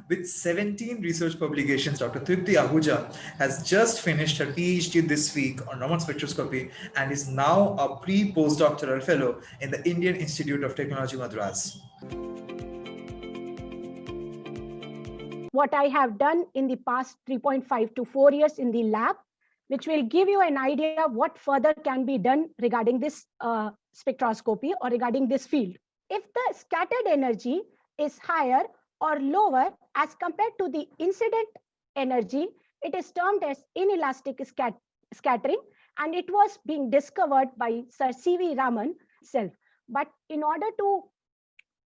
With 17 research publications, Dr. Tripti Ahuja has just finished her PhD this week on Raman Spectroscopy and is now a pre-postdoctoral fellow in the Indian Institute of Technology, Madras. What I have done in the past 3.5 to 4 years in the lab, which will give you an idea of what further can be done regarding this spectroscopy or regarding this field. If the scattered energy is higher or lower as compared to the incident energy, it is termed as inelastic scattering, and it was being discovered by Sir C.V. Raman himself. But in order to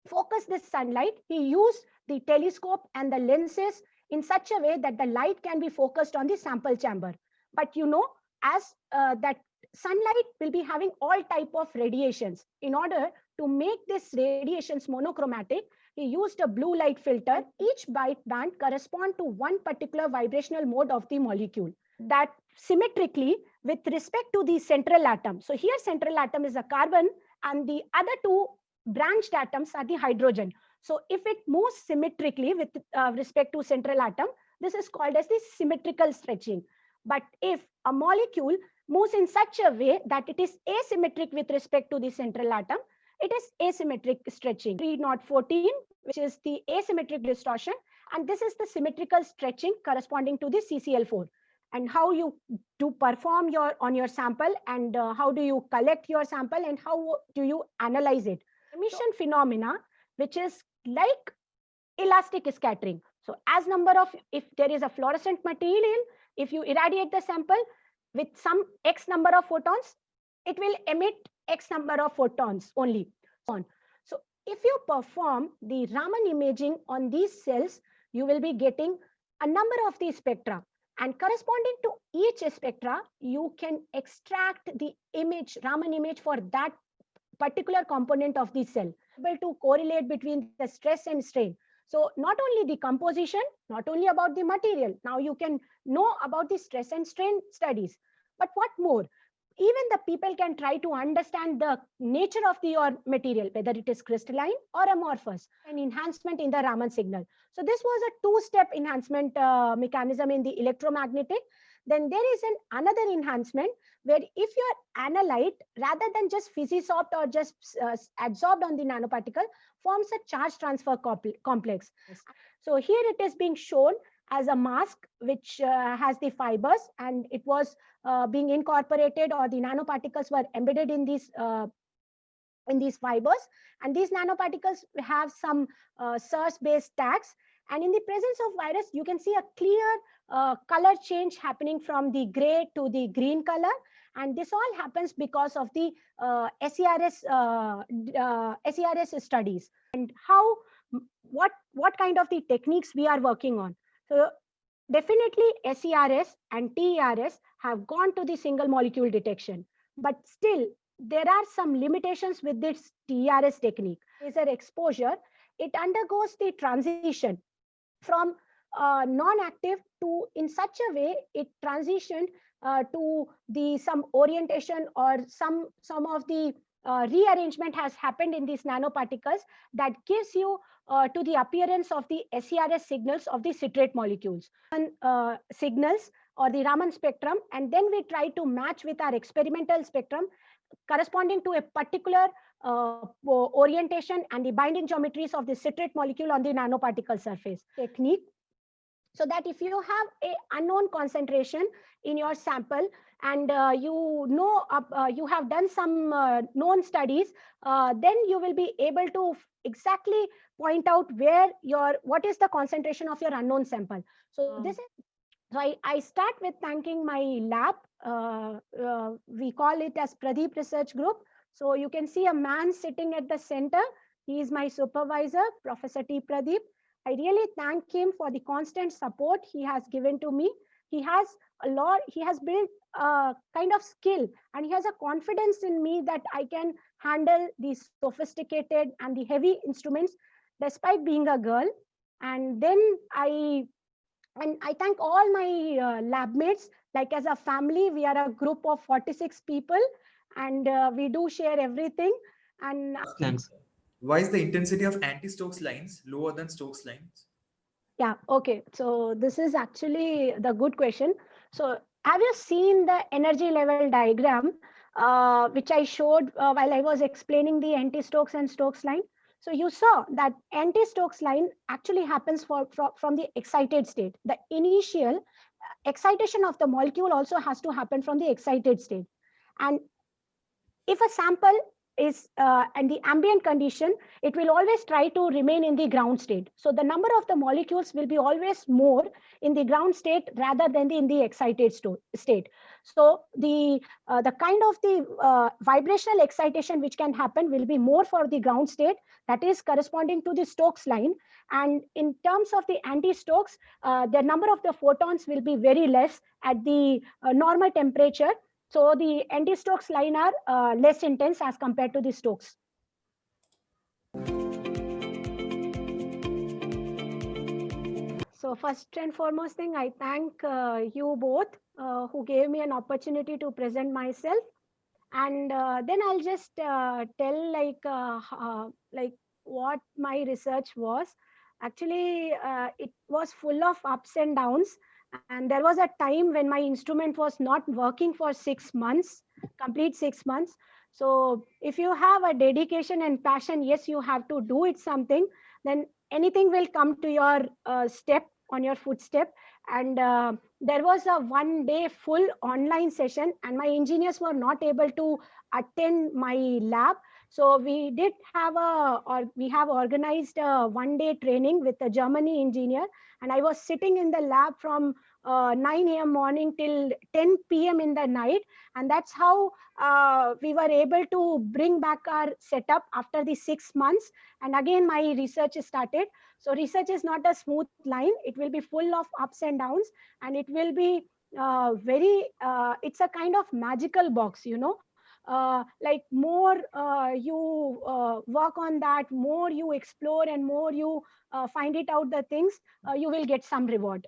focus this sunlight, he used the telescope and the lenses in such a way that the light can be focused on the sample chamber. But you know, as that sunlight will be having all type of radiations. In order to make this radiations monochromatic, he used a blue light filter. Each band correspond to one particular vibrational mode of the molecule that symmetrically with respect to the central atom. So here central atom is a carbon and the other two branched atoms are the hydrogen. So if it moves symmetrically with respect to central atom, this is called as the symmetrical stretching. But if a molecule moves in such a way that it is asymmetric with respect to the central atom, it is asymmetric stretching. 3.14, which is the asymmetric distortion, and this is the symmetrical stretching corresponding to the CCl4. And how you do perform on your sample, and how do you collect your sample, and how do you analyze it. Emission phenomena, which is like elastic scattering. So as number of, if there is a fluorescent material, if you irradiate the sample with some X number of photons, it will emit X number of photons only. So if you perform the Raman imaging on these cells, you will be getting a number of these spectra. And corresponding to each spectra, you can extract the image, Raman image for that particular component of the cell, able to correlate between the stress and strain. So not only the composition, not only about the material, now you can know about the stress and strain studies, but what more? Even the people can try to understand the nature of your material, whether it is crystalline or amorphous, an enhancement in the Raman signal. So this was a two-step enhancement mechanism in the electromagnetic. Then there is another enhancement where if your analyte, rather than just physisorbed or just adsorbed on the nanoparticle, forms a charge transfer complex. So here it is being shown as a mask which has the fibers, and it was being incorporated, or the nanoparticles were embedded in these fibers, and these nanoparticles have some SIRS-based tags. And in the presence of virus, you can see a clear color change happening from the gray to the green color. And this all happens because of the SERS studies, and what kind of the techniques we are working on. So definitely SERS and TERS have gone to the single molecule detection, but still there are some limitations with this TERS technique. Laser exposure, it undergoes the transition from non-active to, in such a way, it transitioned to some orientation, or some of the rearrangement has happened in these nanoparticles that gives you to the appearance of the SERS signals of the citrate molecules. Signals or the Raman spectrum, and then we try to match with our experimental spectrum corresponding to a particular orientation and the binding geometries of the citrate molecule on the nanoparticle surface technique. So that if you have an unknown concentration in your sample, and you have done some known studies, then you will be able to exactly point out what is the concentration of your unknown sample. So this is, so I start with thanking my lab. We call it as Pradeep Research Group. So you can see a man sitting at the center. He is my supervisor, Professor T. Pradeep. I really thank him for the constant support he has given to me. He has built a kind of skill, and he has a confidence in me that I can handle these sophisticated and the heavy instruments despite being a girl. And then I thank all my lab mates. Like, as a family, we are a group of 46 people, and we do share everything. And thanks. Why is the intensity of anti-Stokes lines lower than Stokes lines? Yeah, okay. So this is actually the good question. So have you seen the energy level diagram, which I showed while I was explaining the anti-Stokes and Stokes line? So you saw that anti-Stokes line actually happens from the excited state. The initial excitation of the molecule also has to happen from the excited state. And if a sample is in the ambient condition, it will always try to remain in the ground state. So the number of the molecules will be always more in the ground state rather than in the excited state. So the kind of the vibrational excitation which can happen will be more for the ground state, that is corresponding to the Stokes line. And in terms of the anti-Stokes, the number of the photons will be very less at the normal temperature. So the anti-Stokes line are less intense as compared to the Stokes. So first and foremost thing, I thank you both who gave me an opportunity to present myself. And then I'll just tell like what my research was. Actually, it was full of ups and downs. And there was a time when my instrument was not working for 6 months, complete 6 months. So if you have a dedication and passion, yes, you have to do it something, then anything will come to your step on your footstep. And there was a 1 day full online session, and my engineers were not able to attend my lab. So we did have we have organized a 1 day training with a Germany engineer, and I was sitting in the lab from 9 a.m. morning till 10 p.m. in the night. And that's how we were able to bring back our setup after the 6 months. And again, my research started. So research is not a smooth line. It will be full of ups and downs, and it will be it's a kind of magical box, you know. Like more you work on that, more you explore and more you find it out the things, you will get some reward.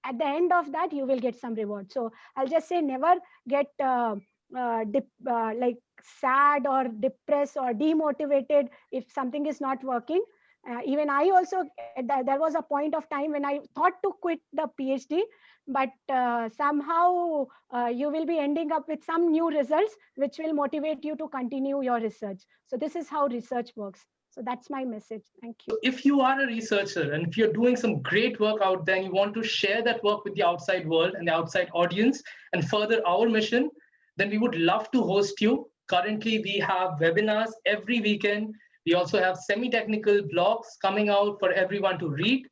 At the end of that, you will get some reward. So I'll just say, never get like sad or depressed or demotivated if something is not working. Even I also, there was a point of time when I thought to quit the PhD, but somehow you will be ending up with some new results which will motivate you to continue your research. So this is how research works. So that's my message. Thank you. If you are a researcher and if you're doing some great work out there and you want to share that work with the outside world and the outside audience and further our mission, then we would love to host you. Currently, we have webinars every weekend. We also have semi-technical blogs coming out for everyone to read.